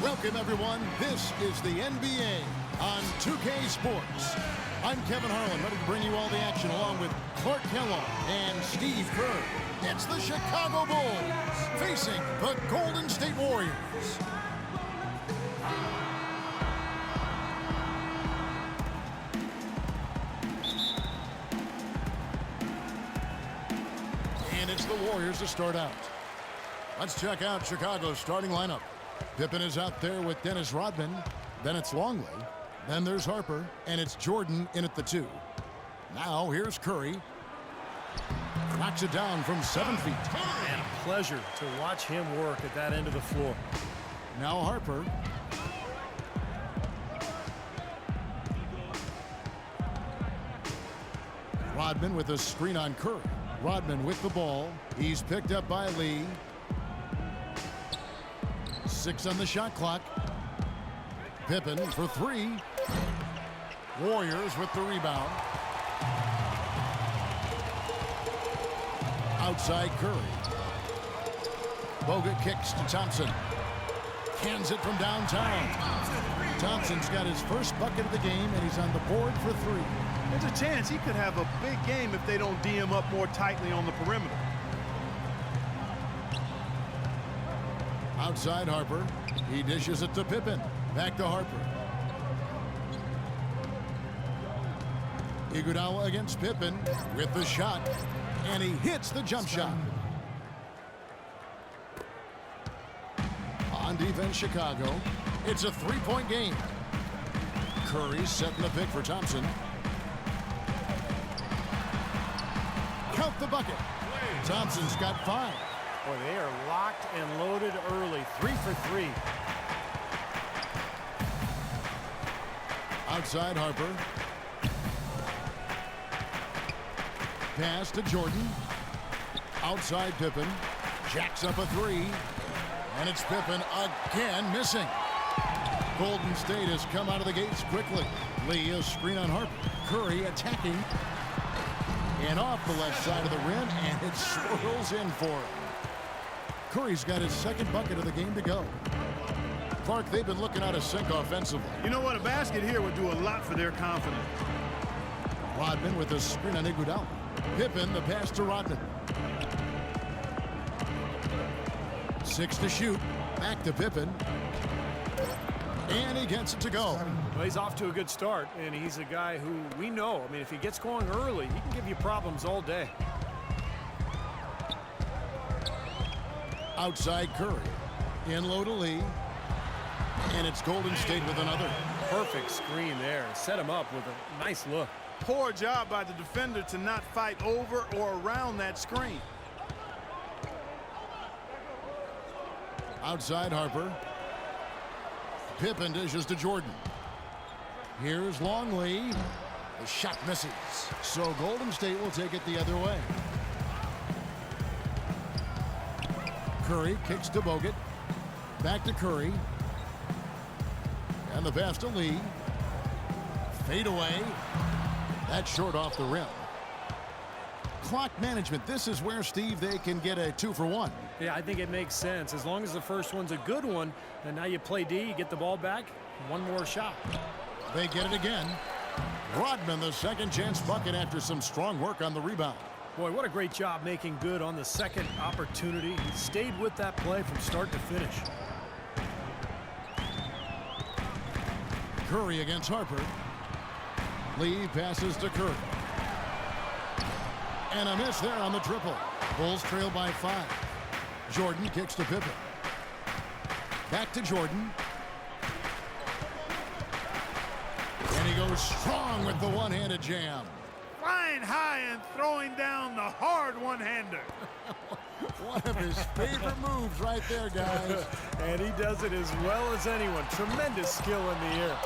Welcome, everyone. This is the NBA on 2K Sports. I'm Kevin Harlan, ready to bring you all the action along with Clark Kellogg and Steve Kerr. It's the Chicago Bulls facing the Golden State Warriors. And it's the Warriors to start out. Let's check out Chicago's starting lineup. Pippen is out there with Dennis Rodman. Then it's Longley. Then there's Harper. And it's Jordan in at the 2. Now here's Curry. Knocks it down from 7 feet. And a pleasure to watch him work at that end of the floor. Now Harper. Rodman with a screen on Curry. Rodman with the ball. He's picked up by Lee. 6 on the shot clock. Pippen for 3. Warriors with the rebound. Outside Curry. Bogut kicks to Thompson. Cans it from downtown. Thompson's got his first bucket of the game, and he's on the board for 3. There's a chance he could have a big game if they don't D him up more tightly on the perimeter. Outside Harper. He dishes it to Pippen. Back to Harper. Iguodala against Pippen with the shot. And he hits the jump shot. On defense, Chicago. It's a 3-point game. Curry's setting the pick for Thompson. Count the bucket. Thompson's got 5. Boy, they are locked and loaded early. 3 for 3. Outside Harper. Pass to Jordan. Outside Pippen. Jacks up a 3. And it's Pippen again missing. Golden State has come out of the gates quickly. Lee, a screen on Harper. Curry attacking. And off the left side of the rim, and it swirls in for him. Curry's got his second bucket of the game to go. Clark, they've been looking out of sync offensively. You know what? A basket here would do a lot for their confidence. Rodman with a screen on Iguodala. Pippen, the pass to Rodman. 6 to shoot. Back to Pippen. And he gets it to go. Well, he's off to a good start, and he's a guy who we know. I mean, if he gets going early, he can give you problems all day. Outside Curry. In low to Lee. And it's Golden State with another. Perfect screen there. Set him up with a nice look. Poor job by the defender to not fight over or around that screen. Outside Harper. Pippen dishes to Jordan. Here's Longley. The shot misses. So Golden State will take it the other way. Curry kicks to Bogut. Back to Curry. And the pass to Lee. Fade away. That's short off the rim. Clock management. This is where, Steve, they can get a 2 for 1. Yeah, I think it makes sense. As long as the first one's a good one, and now you play D, you get the ball back, one more shot. They get it again. Rodman, the second chance bucket after some strong work on the rebound. Boy, what a great job making good on the second opportunity. He stayed with that play from start to finish. Curry against Harper. Lee passes to Curry. And a miss there on the triple. Bulls trail by 5. Jordan kicks to Pippen. Back to Jordan. And he goes strong with the one-handed jam. Flying high and throwing down the hard one-hander. One of his favorite moves right there, guys. And he does it as well as anyone. Tremendous skill in the air.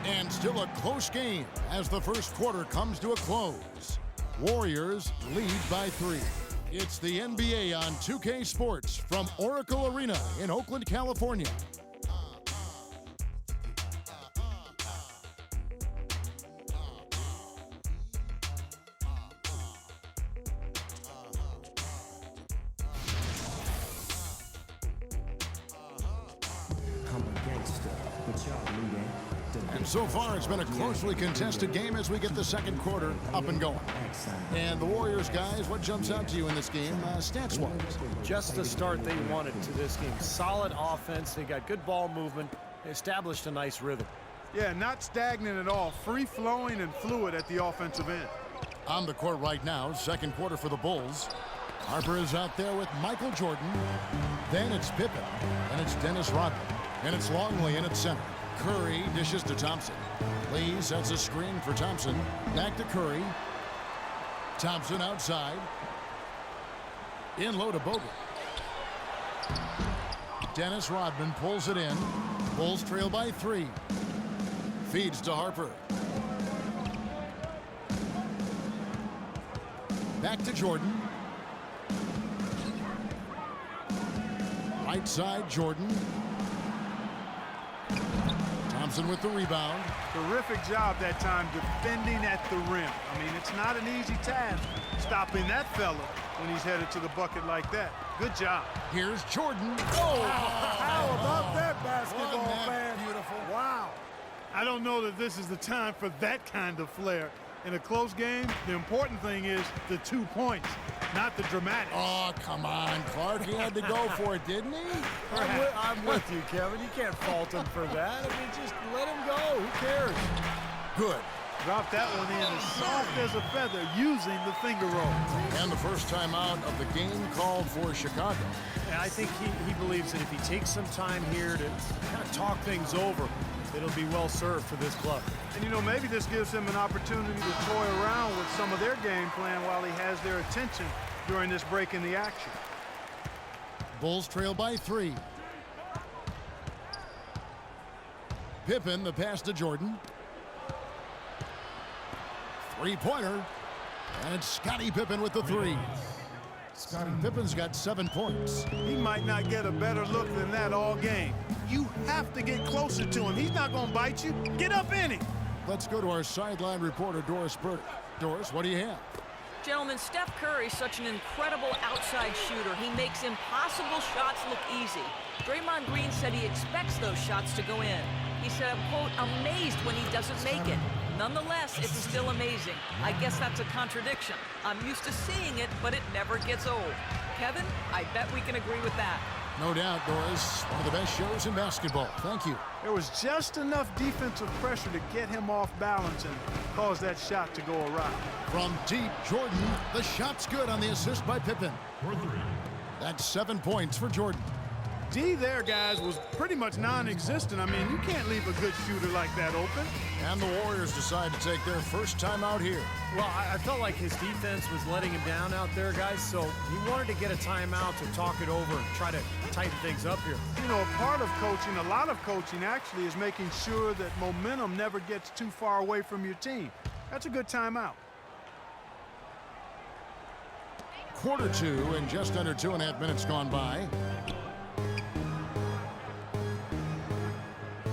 And still a close game as the first quarter comes to a close. Warriors lead by 3. It's the NBA on 2K Sports from Oracle Arena in Oakland, California. And so far, it's been a closely contested game as we get the second quarter up and going. And the Warriors, guys, what jumps out to you in this game, stats-wise? Just the start they wanted to this game. Solid offense. They got good ball movement. They established a nice rhythm. Yeah, not stagnant at all. Free-flowing and fluid at the offensive end. On the court right now, second quarter for the Bulls. Harper is out there with Michael Jordan. Then it's Pippen. And it's Dennis Rodman. And it's Longley in at center. Curry dishes to Thompson. Lee sets a screen for Thompson. Back to Curry. Thompson outside. In low to Bogut. Dennis Rodman pulls it in. Bulls trail by 3. Feeds to Harper. Back to Jordan. Right side, Jordan. Thompson with the rebound. Terrific job that time defending at the rim. I mean, it's not an easy task stopping that fella when he's headed to the bucket like that. Good job. Here's Jordan. Oh! How about that, basketball Wasn't that fan? beautiful? Wow. I don't know that this is the time for that kind of flair. In a close game, the important thing is the 2 points, not the dramatics. Oh, come on, Clark. He had to go for it, didn't he? I'm with you, Kevin. You can't fault him for that. I mean, just let him go. Who cares? Good. Drop that one in as soft as a feather using the finger roll. And the first time out of the game called for Chicago. And I think he believes that if he takes some time here to kind of talk things over, it'll be well served for this club. And, you know, maybe this gives him an opportunity to toy around with some of their game plan while he has their attention during this break in the action. Bulls trail by 3. Pippen, the pass to Jordan. Three-pointer. And it's Scottie Pippen with the 3. Scottie Pippen's got 7 points. He might not get a better look than that all game. You have to get closer to him. He's not going to bite you. Get up in him. Let's go to our sideline reporter, Doris Burke. Doris, what do you have? Gentlemen, Steph Curry's such an incredible outside shooter. He makes impossible shots look easy. Draymond Green said he expects those shots to go in. He said, I'm, quote, amazed when he doesn't make it. Nonetheless, it's still amazing. I guess that's a contradiction. I'm used to seeing it, but it never gets old. Kevin, I bet we can agree with that. No doubt, Doris. One of the best shows in basketball. Thank you. There was just enough defensive pressure to get him off balance and cause that shot to go awry. From deep, Jordan. The shot's good on the assist by Pippen. That's 7 points for Jordan. D there, guys, was pretty much non-existent. I mean, you can't leave a good shooter like that open. And the Warriors decide to take their first time out here. Well, I felt like his defense was letting him down out there, guys, so he wanted to get a timeout to talk it over and try to tighten things up here. You know, part of coaching, a lot of coaching actually, is making sure that momentum never gets too far away from your team. That's a good timeout. Quarter 2 and just under 2.5 minutes gone by.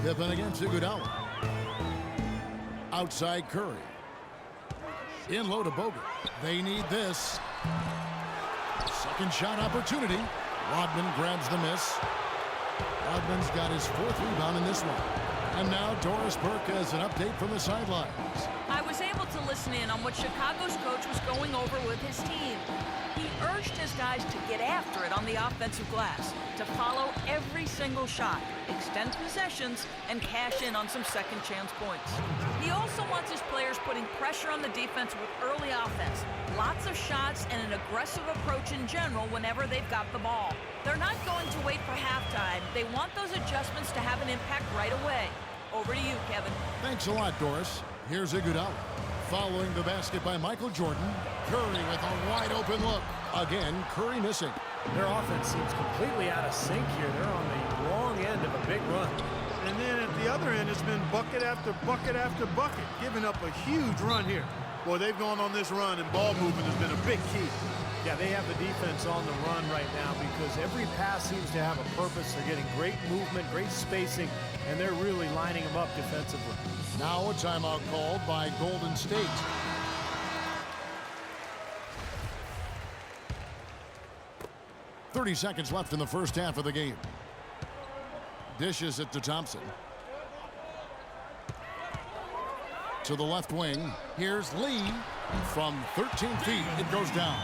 Pippen against Iguodala. Outside Curry. In low to Bogut. They need this. Second shot opportunity. Rodman grabs the miss. Rodman's got his 4th rebound in this one. And now Doris Burke has an update from the sidelines. I was able to listen in on what Chicago's coach was going over with his team. He urged his guys to get after it on the offensive glass, to follow every single shot, extend possessions, and cash in on some second chance points. He also wants his players putting pressure on the defense with early offense, lots of shots, and an aggressive approach in general whenever they've got the ball. They're not going to wait for halftime. They want those adjustments to have an impact right away. Over to you, Kevin. Thanks a lot, Doris. Here's Iguodala. Following the basket by Michael Jordan. Curry with a wide open look. Again, Curry missing. Their offense seems completely out of sync here. They're on the wrong end of a big run. And then at the other end, it's been bucket after bucket after bucket, giving up a huge run here. Boy, they've gone on this run, and ball movement has been a big key. Yeah, they have the defense on the run right now because every pass seems to have a purpose. They're getting great movement, great spacing, and they're really lining them up defensively. Now a timeout called by Golden State. .30 seconds left in the first half of the game. Dishes it to Thompson. To the left wing. Here's Lee. From 13 feet, it goes down.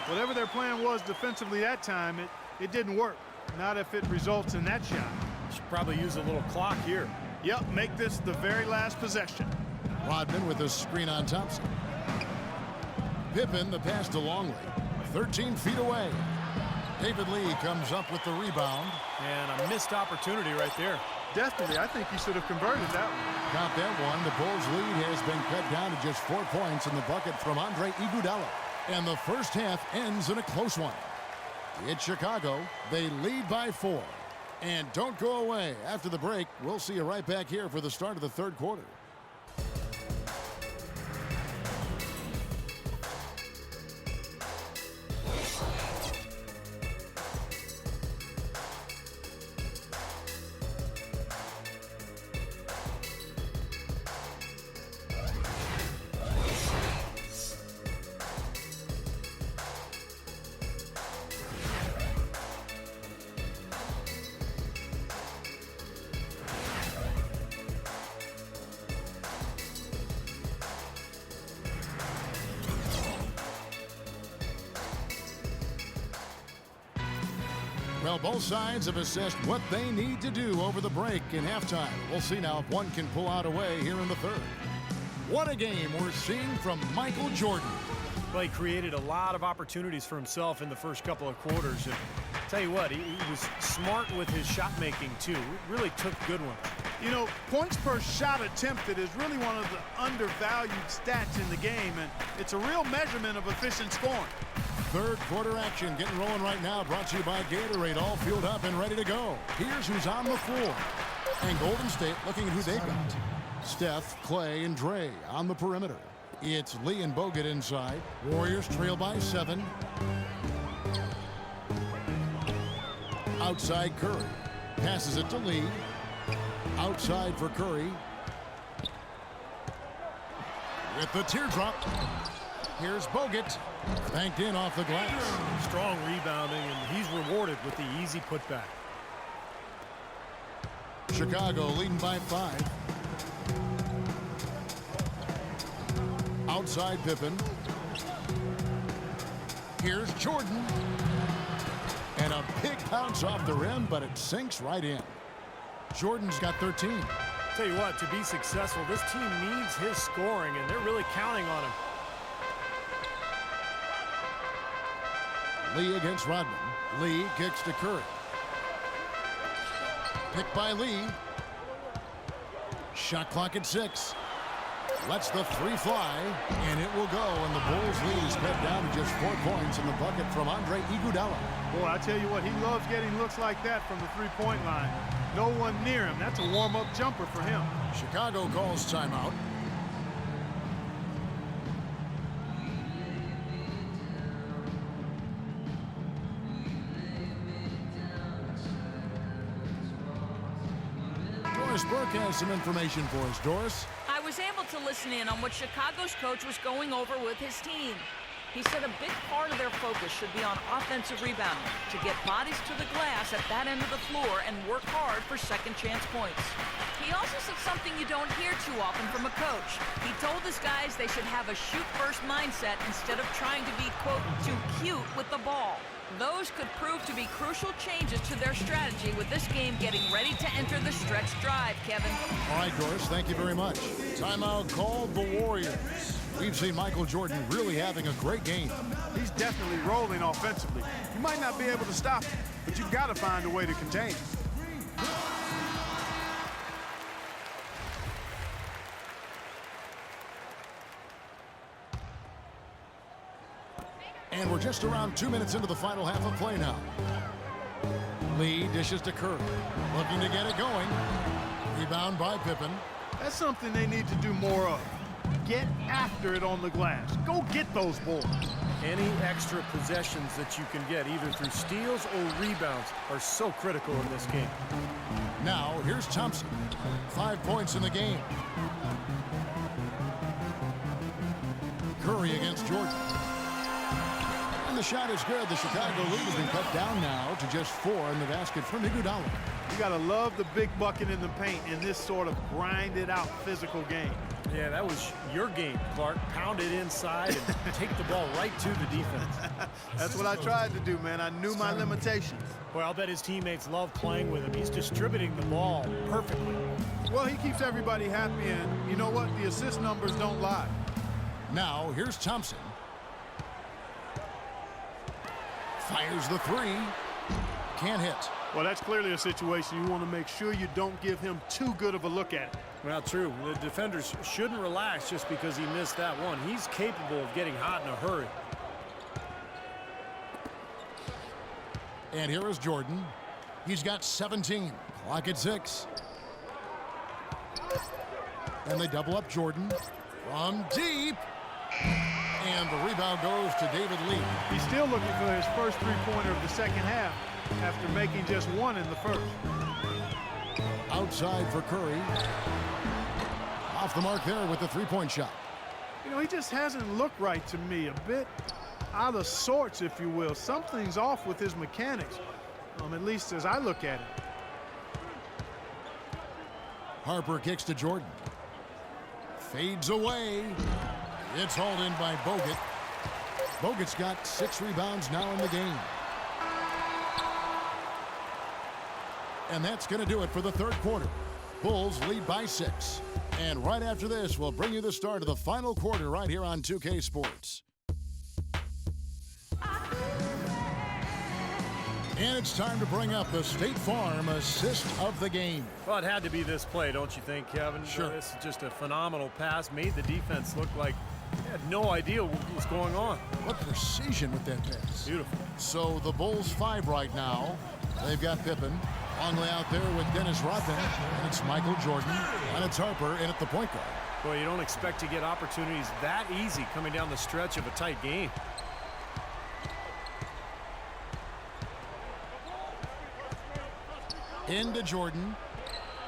Whatever their plan was defensively that time, it didn't work. Not if it results in that shot. Should probably use a little clock here. Yep, make this the very last possession. Rodman with a screen on Thompson. Pippen, the pass to Longley. 13 feet away. David Lee comes up with the rebound. And a missed opportunity right there. Definitely, I think he should have converted that one. Count that one. The Bulls' lead has been cut down to just 4 points in the bucket from Andre Iguodala. And the first half ends in a close one. It's Chicago. They lead by 4. And don't go away. After the break, we'll see you right back here for the start of the third quarter. Well, both sides have assessed what they need to do over the break in halftime. We'll see now if one can pull out a way here in the third. What a game we're seeing from Michael Jordan. Well, he created a lot of opportunities for himself in the first couple of quarters. And tell you what, he was smart with his shot making too. Really took good ones. You know, points per shot attempted is really one of the undervalued stats in the game, and it's a real measurement of efficient scoring. Third quarter action getting rolling right now, brought to you by Gatorade, all fueled up and ready to go. Here's who's on the floor. And Golden State looking at who they've got. Steph, Clay, and Dre on the perimeter. It's Lee and Bogut inside. Warriors trail by 7. Outside Curry. Passes it to Lee. Outside for Curry. With the teardrop. Here's Bogut. Banked in off the glass. Strong rebounding, and he's rewarded with the easy putback. Chicago leading by 5. Outside Pippen. Here's Jordan. And a big bounce off the rim, but it sinks right in. Jordan's got 13. Tell you what, to be successful, this team needs his scoring, and they're really counting on him. Lee against Rodman. Lee kicks to Curry. Picked by Lee. Shot clock at 6. Lets the 3 fly, and it will go, and the Bulls lead is cut down to just 4 points in the bucket from Andre Iguodala. Boy, I tell you what, he loves getting looks like that from the three-point line. No one near him. That's a warm-up jumper for him. Chicago calls timeout. Doris Burke has some information for us. Doris? I was able to listen in on what Chicago's coach was going over with his team. He said a big part of their focus should be on offensive rebounding, to get bodies to the glass at that end of the floor and work hard for second chance points. He also said something you don't hear too often from a coach. He told his guys they should have a shoot-first mindset instead of trying to be, quote, too cute with the ball. Those could prove to be crucial changes to their strategy with this game getting ready to enter the stretch drive, Kevin. All right, Doris, thank you very much. Timeout called the Warriors. We've seen Michael Jordan really having a great game. He's definitely rolling offensively. You might not be able to stop him, but you've got to find a way to contain him. And we're just around 2 minutes into the final half of play now. Lee dishes to Curry. Looking to get it going. Rebound by Pippen. That's something they need to do more of. Get after it on the glass. Go get those boards. Any extra possessions that you can get, either through steals or rebounds, are so critical in this game. Now, here's Thompson. 5 points in the game. Curry against Jordan. And the shot is good. The Chicago lead has been cut down now to just 4 in the basket from Iguodala. You got to love the big bucket in the paint in this sort of grinded-out physical game. Yeah, that was your game, Clark. Pound it inside and take the ball right to the defense. That's what I tried to do, man. I knew my limitations. Well, I'll bet his teammates love playing with him. He's distributing the ball perfectly. Well, he keeps everybody happy, and you know what? The assist numbers don't lie. Now, here's Thompson. Fires the three. Can't hit. Well, that's clearly a situation you want to make sure you don't give him too good of a look at it. Well, true. The defenders shouldn't relax just because he missed that one. He's capable of getting hot in a hurry. And here is Jordan. He's got 17. Clock at 6. And they double up Jordan from deep. And the rebound goes to David Lee. He's still looking for his first three-pointer of the second half after making just one in the first. Outside for Curry. Off the mark there with the three-point shot. You know, he just hasn't looked right to me. A bit out of sorts, if you will. Something's off with his mechanics, at least as I look at it. Harper kicks to Jordan. Fades away. It's hauled in by Bogut. Bogut's got 6 rebounds now in the game. And that's going to do it for the third quarter. Bulls lead by 6. And right after this, we'll bring you the start of the final quarter right here on 2K Sports. And it's time to bring up the State Farm assist of the game. Well, it had to be this play, don't you think, Kevin? Sure. This is just a phenomenal pass. Made the defense look like they had no idea what was going on. What precision with that pass. Beautiful. So the Bulls 5 right now. They've got Pippen. Longley out there with Dennis Rodman. And it's Michael Jordan. And it's Harper in at the point guard. Boy, you don't expect to get opportunities that easy coming down the stretch of a tight game. Into Jordan.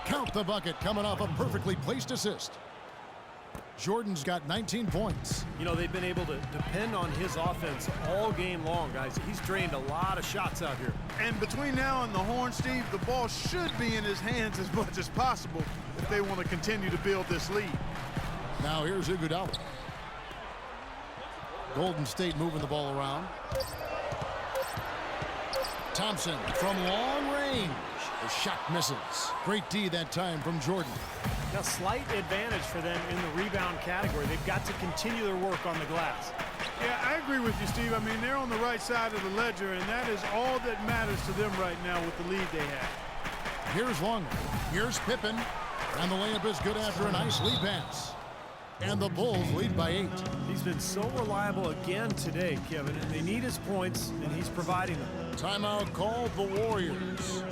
Count the bucket coming off a perfectly placed assist. Jordan's got 19 points. You know, they've been able to depend on his offense all game long, guys. He's drained a lot of shots out here. And between now and the horn, Steve, the ball should be in his hands as much as possible if they want to continue to build this lead. Now here's Iguodala. Golden State moving the ball around. Thompson from long range. The shot misses. Great D that time from Jordan. Now, slight advantage for them in the rebound category. They've got to continue their work on the glass. Yeah, I agree with you, Steve. I mean, they're on the right side of the ledger, and that is all that matters to them right now with the lead they have. Here's Longley. Here's Pippen. And the layup is good after a nice lead pass. And the Bulls lead by 8. He's been so reliable again today, Kevin. And they need his points, and he's providing them. Timeout called the Warriors.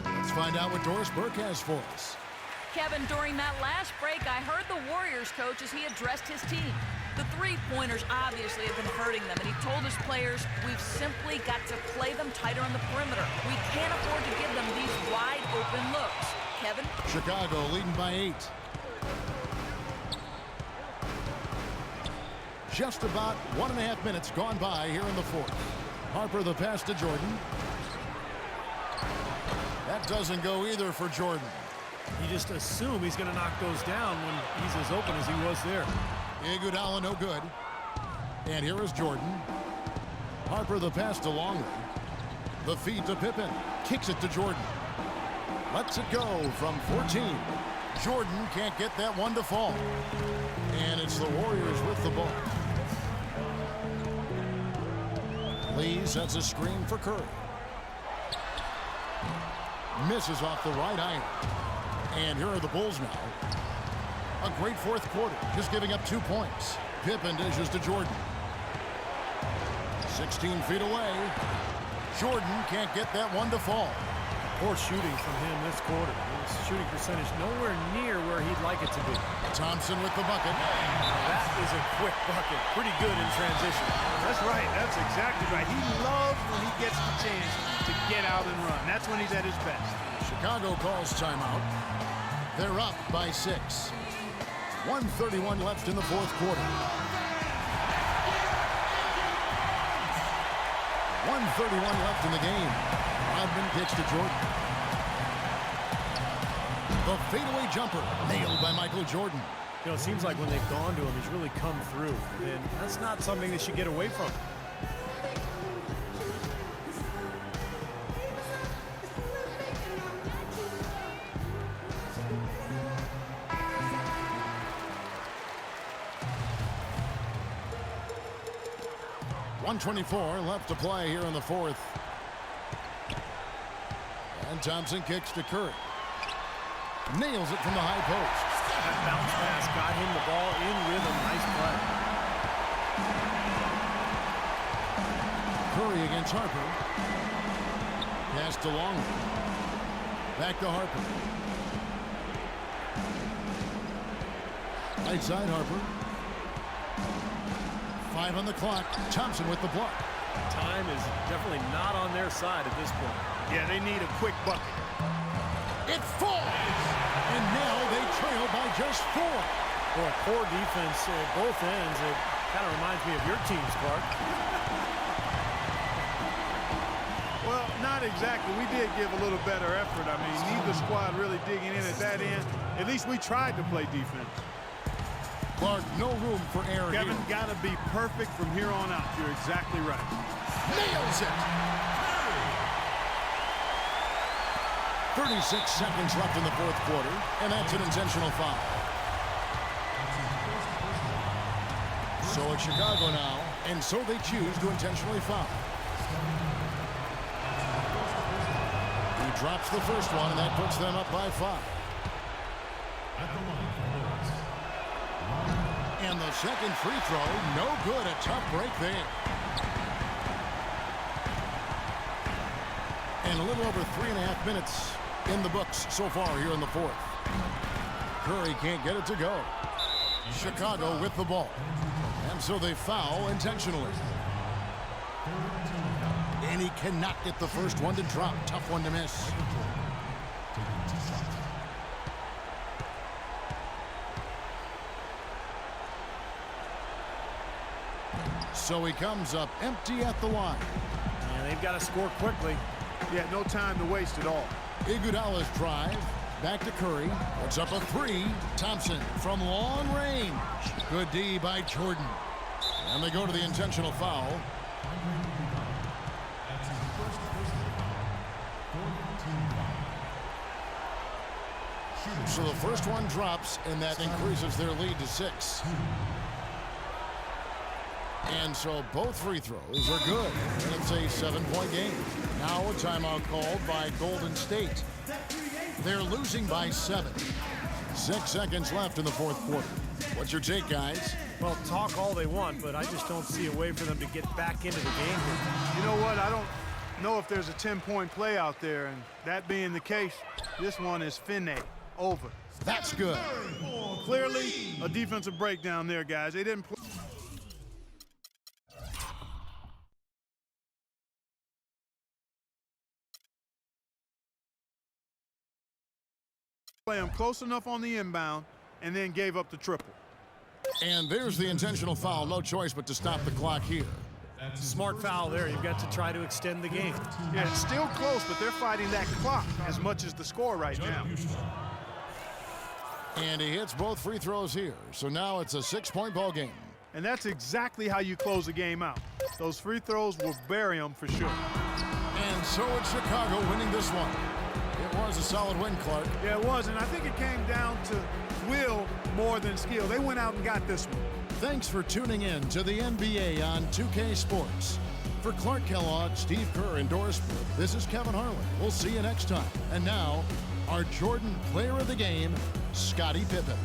Let's find out what Doris Burke has for us. Kevin, during that last break, I heard the Warriors coach as he addressed his team. The three-pointers obviously have been hurting them, and he told his players, we've simply got to play them tighter on the perimeter. We can't afford to give them these wide-open looks. Kevin? Chicago leading by 8. Just about 1.5 minutes gone by here in the fourth. Harper the pass to Jordan. That doesn't go either for Jordan. You just assume he's going to knock those down when he's as open as he was there. Iguodala no good. And here is Jordan. Harper the pass to Longley. The feed to Pippen. Kicks it to Jordan. Lets it go from 14. Jordan can't get that one to fall. And it's the Warriors with the ball. Lee sets a screen for Curry. Misses off the right iron. And here are the Bulls now. A great fourth quarter, just giving up 2 points. Pippen dishes to Jordan. 16 feet away. Jordan can't get that one to fall. Poor shooting from him this quarter. His shooting percentage nowhere near where he'd like it to be. Thompson with the bucket. That is a quick bucket. Pretty good in transition. That's right. That's exactly right. He loves when he gets the chance to get out and run. That's when he's at his best. Chicago calls timeout. They're up by 6. 1:31 left in the fourth quarter. 1:31 left in the game. Rodman kicks to Jordan. The fadeaway jumper nailed by Michael Jordan. You know, it seems like when they've gone to him, he's really come through. And that's not something they should get away from. .124 left to play here in the fourth. And Thompson kicks to Curry. Nails it from the high post. That bounce pass got him the ball in rhythm. Nice play. Curry against Harper. Pass to Long. Back to Harper. Right side Harper. 5 on the clock. Thompson with the block. Time is definitely not on their side at this point. Yeah, they need a quick bucket. It falls! And now they trail by just 4. Well, poor defense at both ends. It kind of reminds me of your team's, Clark. Well, not exactly. We did give a little better effort. I mean, neither squad really digging in at that end. At least we tried to play defense. Clark, no room for error Kevin, here. got to be perfect from here on out. You're exactly right. Nails it! 36 seconds left in the fourth quarter, and that's an intentional foul. So it's Chicago now, and so they choose to intentionally foul. He drops the first one, and that puts them up by 5. And the second free throw, no good. A tough break there. And a little over 3.5 minutes in the books so far here in the fourth. Curry can't get it to go. Chicago with the ball. And so they foul intentionally. And he cannot get the first one to drop. Tough one to miss. So he comes up empty at the line. And they've got to score quickly. Yeah, no time to waste at all. Iguodala's drive. Back to Curry. Puts up a 3. Thompson from long range. Good D by Jordan. And they go to the intentional foul. So the first one drops, and that increases their lead to 6. And so both free throws are good. And it's a 7-point game. Now a timeout called by Golden State. They're losing by 7. 6 seconds left in the fourth quarter. What's your take, guys? Well, talk all they want, but I just don't see a way for them to get back into the game here. You know what? I don't know if there's a 10-point play out there, and that being the case, this one is finite. Over. That's good. Clearly, a defensive breakdown there, guys. They didn't play them close enough on the inbound and then gave up the triple. And there's the intentional foul. No choice but to stop the clock here. Smart foul there. You've got to try to extend the game. Yeah, it's still close, but they're fighting that clock as much as the score right now. And he hits both free throws here. So now it's a 6-point ball game. And that's exactly how you close a game out. Those free throws will bury them for sure. And so it's Chicago winning this one. It was a solid win, Clark. Yeah, it was, and I think it came down to will more than skill. They went out and got this one. Thanks for tuning in to the NBA on 2K Sports. For Clark Kellogg, Steve Kerr, and Doris Burke, this is Kevin Harlan. We'll see you next time. And now, our Jordan Player of the Game, Scottie Pippen.